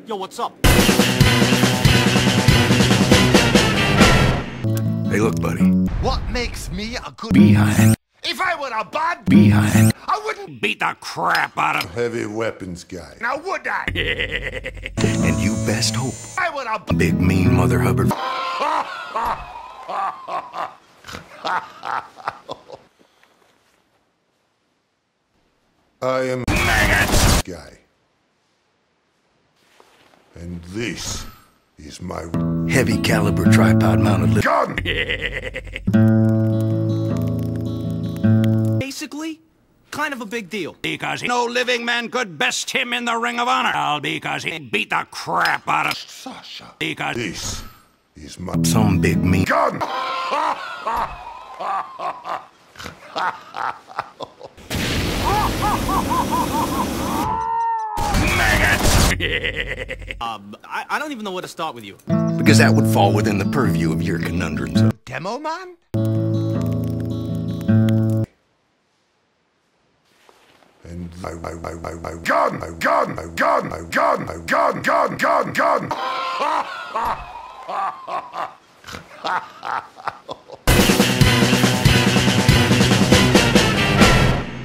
Yo, what's up? Hey, look, buddy. What makes me a good Beehive. If I were a bad Beehive. I wouldn't Beat the crap out of Heavy weapons guy. now would I? And you best hope. I were a Big mean Mother Hubbard. I am maggots guy. And this is my Heavy caliber tripod mounted gun. Basically, kind of a big deal. because no living man could best him in the Ring of Honor. All because he beat the crap out of Sasha. because This is my Some big mean. gun. I don't even know where to start with you. Because that would fall within the purview of your conundrums. demo man? And my gun, my gun, my gun, my gun, my gun, gun, gun, gun.